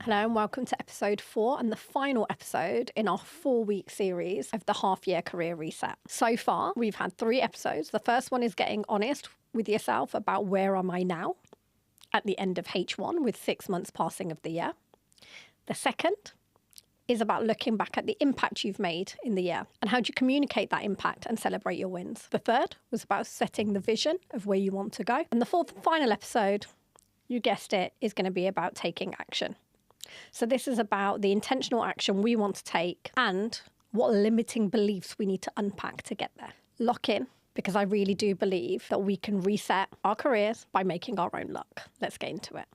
Hello and welcome to episode 4 and the final episode in our 4-week series of the half-year career reset. So far, we've had 3 episodes. The first one is getting honest with yourself about where am I now at the end of H1 with 6 months passing of the year. The second is about looking back at the impact you've made in the year and how do you communicate that impact and celebrate your wins. The third was about setting the vision of where you want to go. And the fourth and final episode, you guessed it, is going to be about taking action. So this is about the intentional action we want to take and what limiting beliefs we need to unpack to get there. Lock in, because I really do believe that we can reset our careers by making our own luck. Let's get into it.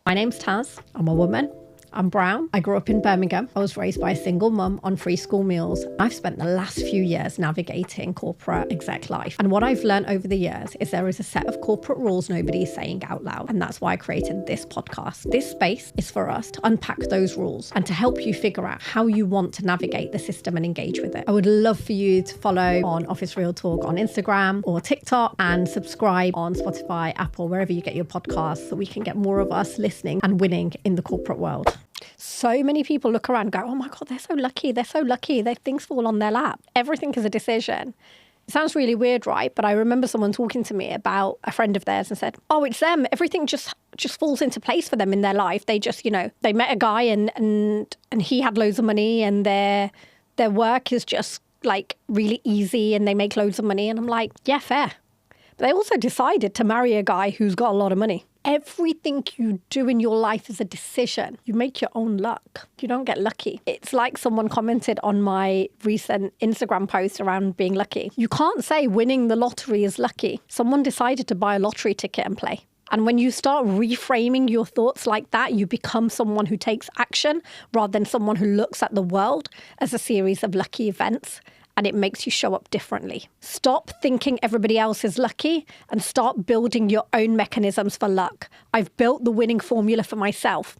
My name's Taz. I'm a woman. I'm brown. I grew up in Birmingham. I was raised by a single mum on free school meals. I've spent the last few years navigating corporate exec life. And what I've learned over the years is there is a set of corporate rules nobody is saying out loud. And that's why I created this podcast. This space is for us to unpack those rules and to help you figure out how you want to navigate the system and engage with it. I would love for you to follow on Office Real Talk on Instagram or TikTok and subscribe on Spotify, Apple, wherever you get your podcasts so we can get more of us listening and winning in the corporate world. So many people look around and go, oh my God, they're so lucky. They're so lucky. Things fall on their lap. Everything is a decision. It sounds really weird, right? But I remember someone talking to me about a friend of theirs and said, oh, it's them. Everything just falls into place for them in their life. They just, they met a guy and he had loads of money and their work is just like really easy and they make loads of money. And I'm like, yeah, fair. But they also decided to marry a guy who's got a lot of money. Everything you do in your life is a decision. You make your own luck. You don't get lucky. It's like someone commented on my recent Instagram post around being lucky. You can't say winning the lottery is lucky. Someone decided to buy a lottery ticket and play. And when you start reframing your thoughts like that, you become someone who takes action rather than someone who looks at the world as a series of lucky events. And it makes you show up differently. Stop thinking everybody else is lucky and start building your own mechanisms for luck. I've built the winning formula for myself.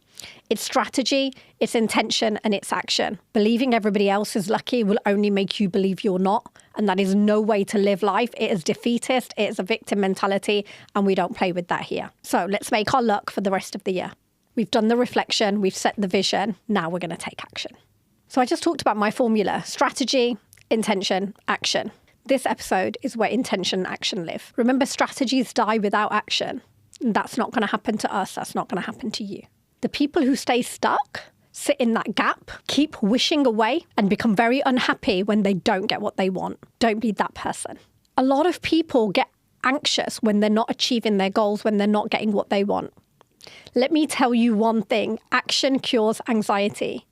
It's strategy, it's intention, and it's action. Believing everybody else is lucky will only make you believe you're not. And that is no way to live life. It is defeatist, it is a victim mentality, and we don't play with that here. So let's make our luck for the rest of the year. We've done the reflection, we've set the vision, now we're going to take action. So I just talked about my formula: strategy, intention, action. This episode is where intention and action live. Remember, strategies die without action. That's not going to happen to us. That's not going to happen to you. The people who stay stuck, sit in that gap, keep wishing away, and become very unhappy when they don't get what they want. Don't be that person. A lot of people get anxious when they're not achieving their goals, when they're not getting what they want. Let me tell you one thing: action cures anxiety.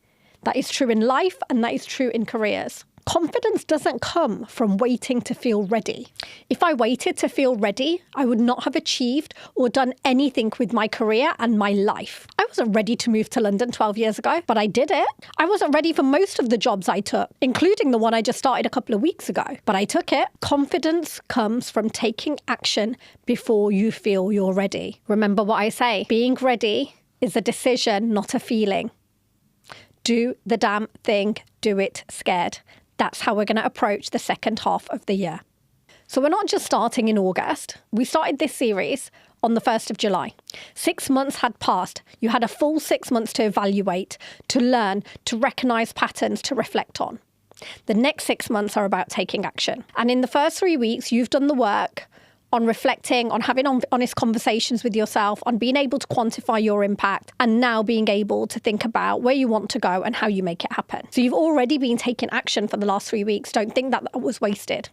That is true in life and that is true in careers. Confidence doesn't come from waiting to feel ready. If I waited to feel ready, I would not have achieved or done anything with my career and my life. I wasn't ready to move to London 12 years ago, but I did it. I wasn't ready for most of the jobs I took, including the one I just started a couple of weeks ago, but I took it. Confidence comes from taking action before you feel you're ready. Remember what I say, being ready is a decision, not a feeling. Do the damn thing, do it scared. That's how we're going to approach the second half of the year. So we're not just starting in August. We started this series on the 1st of July. 6 months had passed. You had a full 6 months to evaluate, to learn, to recognize patterns, to reflect on. The next 6 months are about taking action. And in the first 3 weeks, you've done the work on reflecting, on having honest conversations with yourself, on being able to quantify your impact, and now being able to think about where you want to go and how you make it happen. So you've already been taking action for the last 3 weeks. Don't think that was wasted.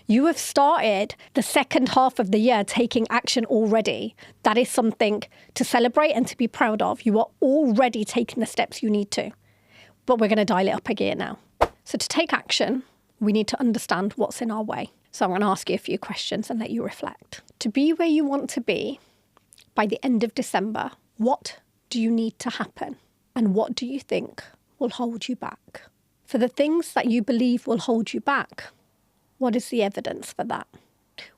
You have started the second half of the year taking action already. That is something to celebrate and to be proud of. You are already taking the steps you need to. But we're going to dial it up a gear now. So to take action, we need to understand what's in our way. So I'm going to ask you a few questions and let you reflect. To be where you want to be by the end of December, what do you need to happen? And what do you think will hold you back? For the things that you believe will hold you back, what is the evidence for that?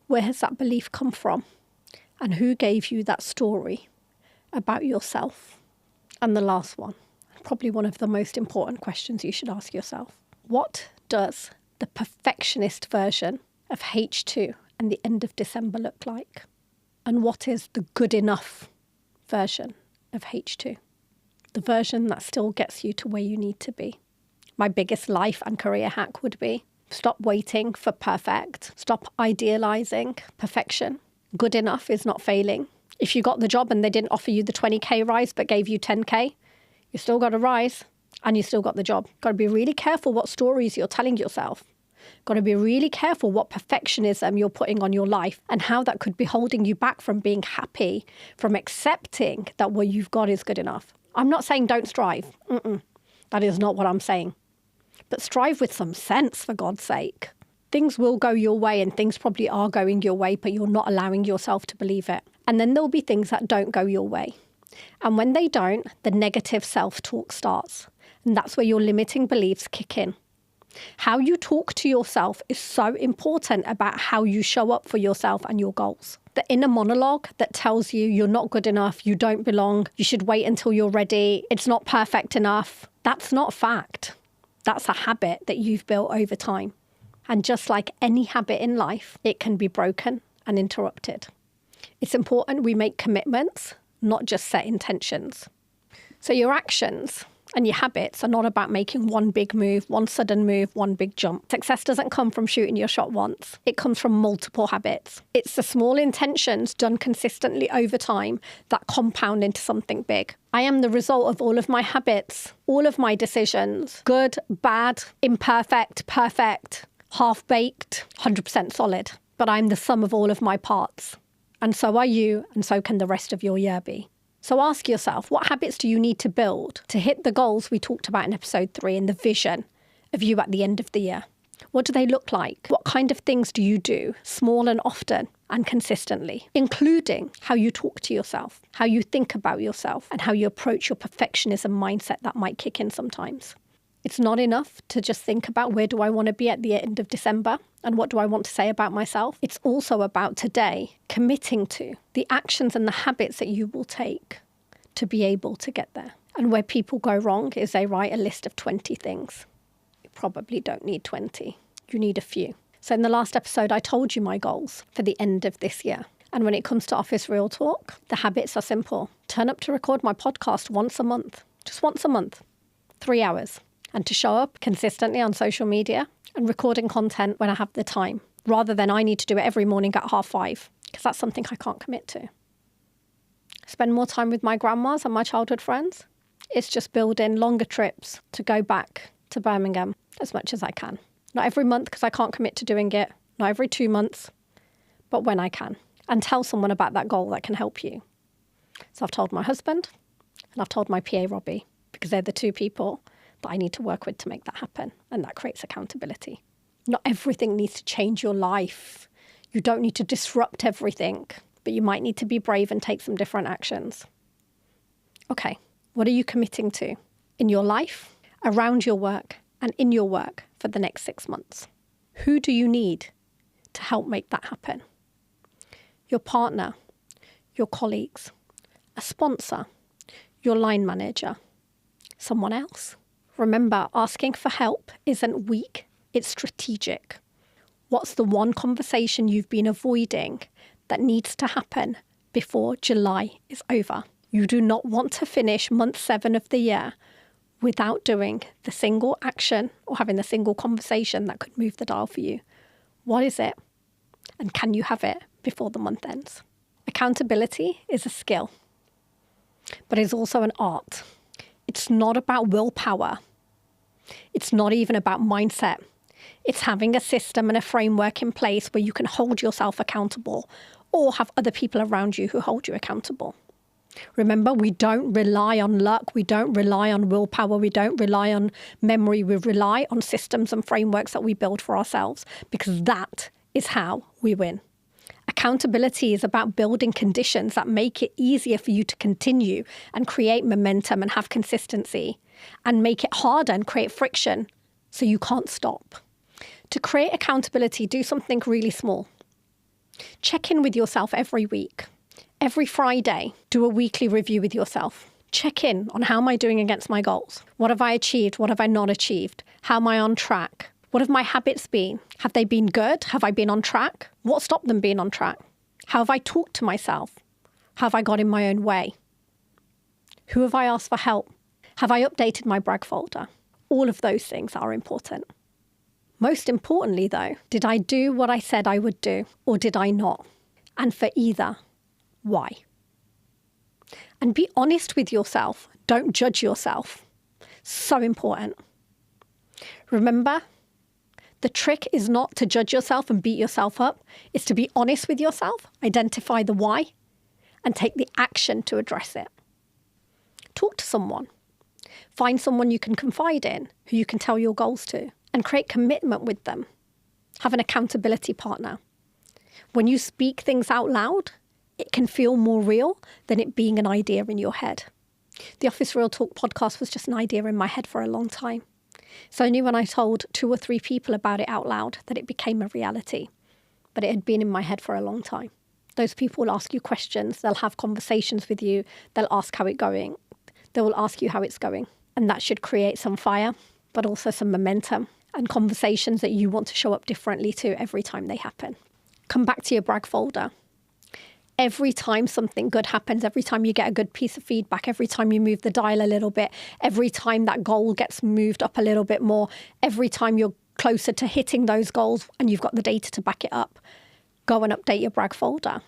Where has that belief come from? And who gave you that story about yourself? And the last one, probably one of the most important questions you should ask yourself. What does the perfectionist version of H2 and the end of December look like? And what is the good enough version of H2? the version that still gets you to where you need to be. My biggest life and career hack would be stop waiting for perfect. Stop idealizing perfection. Good enough is not failing. If you got the job and they didn't offer you the 20K rise but gave you 10K, you still got a rise and you still got the job. Got to be really careful what stories you're telling yourself. Got to be really careful what perfectionism you're putting on your life and how that could be holding you back from being happy, from accepting that what you've got is good enough. I'm not saying don't strive. That is not what I'm saying. But strive with some sense, for God's sake. Things will go your way and things probably are going your way, but you're not allowing yourself to believe it. And then there'll be things that don't go your way. And when they don't, the negative self-talk starts. And that's where your limiting beliefs kick in. How you talk to yourself is so important about how you show up for yourself and your goals. The inner monologue that tells you you're not good enough, you don't belong, you should wait until you're ready, it's not perfect enough, that's not fact. That's a habit that you've built over time. And just like any habit in life, it can be broken and interrupted. It's important we make commitments, not just set intentions. So your actions and your habits are not about making one big move, one sudden move, one big jump. Success doesn't come from shooting your shot once. It comes from multiple habits. It's the small intentions done consistently over time that compound into something big. I am the result of all of my habits, all of my decisions, good, bad, imperfect, perfect, half-baked, 100% solid. But I'm the sum of all of my parts. And so are you, and so can the rest of your year be. So ask yourself, what habits do you need to build to hit the goals we talked about in episode 3 and the vision of you at the end of the year? What do they look like? What kind of things do you do, small and often and consistently, including how you talk to yourself, how you think about yourself, and how you approach your perfectionism mindset that might kick in sometimes? It's not enough to just think about where do I want to be at the end of December and what do I want to say about myself. It's also about today committing to the actions and the habits that you will take to be able to get there. And where people go wrong is they write a list of 20 things. You probably don't need 20. You need a few. So in the last episode, I told you my goals for the end of this year. And when it comes to Office Real Talk, the habits are simple. Turn up to record my podcast once a month, just once a month, 3 hours. And to show up consistently on social media and recording content when I have the time, rather than I need to do it every morning at 5:30, because that's something I can't commit to. Spend more time with my grandmas and my childhood friends. It's just building longer trips to go back to Birmingham as much as I can. Not every month because I can't commit to doing it, not every 2 months, but when I can. And tell someone about that goal that can help you. So I've told my husband and I've told my PA Robbie, because they're the two people that I need to work with to make that happen. And that creates accountability. Not everything needs to change your life. You don't need to disrupt everything, but you might need to be brave and take some different actions. Okay, what are you committing to in your life, around your work, and in your work for the next 6 months? Who do you need to help make that happen? Your partner, your colleagues, a sponsor, your line manager, someone else? Remember, asking for help isn't weak, it's strategic. What's the one conversation you've been avoiding that needs to happen before July is over? You do not want to finish month 7 of the year without doing the single action or having the single conversation that could move the dial for you. What is it? And can you have it before the month ends? Accountability is a skill, but it's also an art. It's not about willpower. It's not even about mindset. It's having a system and a framework in place where you can hold yourself accountable or have other people around you who hold you accountable. Remember, we don't rely on luck. We don't rely on willpower. We don't rely on memory. We rely on systems and frameworks that we build for ourselves, because that is how we win. Accountability is about building conditions that make it easier for you to continue and create momentum and have consistency, and make it harder and create friction so you can't stop. To create accountability, do something really small. Check in with yourself every week. Every Friday, do a weekly review with yourself. Check in on how am I doing against my goals? What have I achieved? What have I not achieved? How am I on track? What have my habits been? Have they been good? Have I been on track? What stopped them being on track? How have I talked to myself? How have I got in my own way? Who have I asked for help? Have I updated my brag folder? All of those things are important. Most importantly, though, did I do what I said I would do, or did I not? And for either, why? And be honest with yourself. Don't judge yourself. So important. Remember, the trick is not to judge yourself and beat yourself up. It's to be honest with yourself, identify the why, and take the action to address it. Talk to someone. Find someone you can confide in, who you can tell your goals to, and create commitment with them. Have an accountability partner. When you speak things out loud, it can feel more real than it being an idea in your head. The Office Real Talk podcast was just an idea in my head for a long time. It's only when I told 2 or 3 people about it out loud that it became a reality. But it had been in my head for a long time. Those people will ask you questions. They'll have conversations with you. They'll ask how it's going. They will ask you how it's going. And that should create some fire, but also some momentum and conversations that you want to show up differently to every time they happen. Come back to your brag folder. Every time something good happens, every time you get a good piece of feedback, every time you move the dial a little bit, every time that goal gets moved up a little bit more, every time you're closer to hitting those goals and you've got the data to back it up, go and update your brag folder.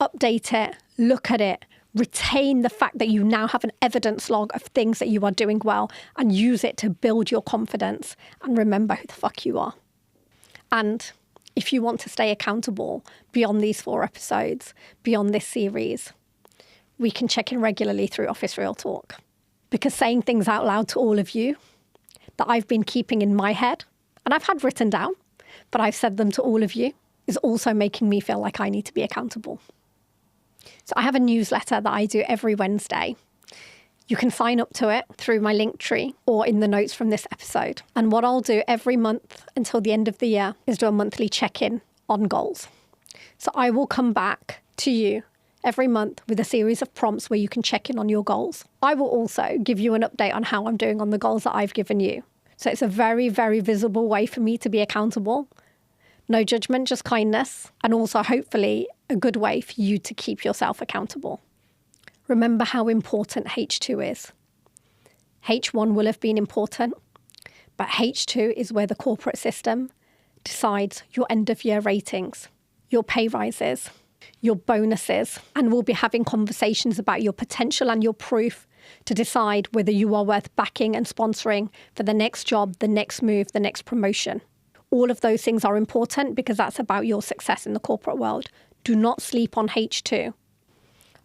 Update it, look at it, retain the fact that you now have an evidence log of things that you are doing well and use it to build your confidence and remember who the fuck you are. And if you want to stay accountable beyond these 4 episodes, beyond this series, we can check in regularly through Office Real Talk. Because saying things out loud to all of you that I've been keeping in my head, and I've had written down, but I've said them to all of you, is also making me feel like I need to be accountable. So I have a newsletter that I do every Wednesday. You can sign up to it through my Linktree or in the notes from this episode. And what I'll do every month until the end of the year is do a monthly check-in on goals. So I will come back to you every month with a series of prompts where you can check in on your goals. I will also give you an update on how I'm doing on the goals that I've given you. So it's a very, very visible way for me to be accountable. No judgment, just kindness. And also, hopefully, a good way for you to keep yourself accountable. Remember how important H2 is. H1 will have been important, but H2 is where the corporate system decides your end-of-year ratings, your pay rises, your bonuses, and we'll be having conversations about your potential and your proof to decide whether you are worth backing and sponsoring for the next job, the next move, the next promotion. All of those things are important because that's about your success in the corporate world. Do not sleep on H2.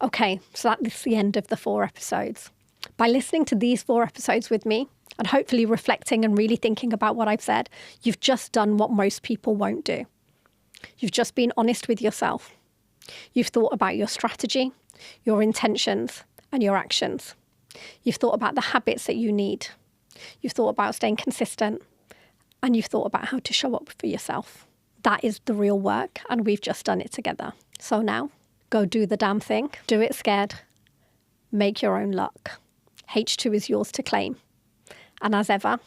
Okay, so that's the end of the 4 episodes. By listening to these 4 episodes with me and hopefully reflecting and really thinking about what I've said, you've just done what most people won't do. You've just been honest with yourself. You've thought about your strategy, your intentions, and your actions. You've thought about the habits that you need. You've thought about staying consistent, and you've thought about how to show up for yourself. That is the real work, and we've just done it together. So now, go do the damn thing. Do it scared. Make your own luck. H2 is yours to claim. And as ever,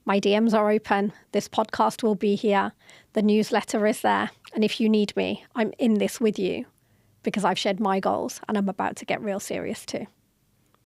my DMs are open. This podcast will be here. The newsletter is there. And if you need me, I'm in this with you because I've shared my goals and I'm about to get real serious too.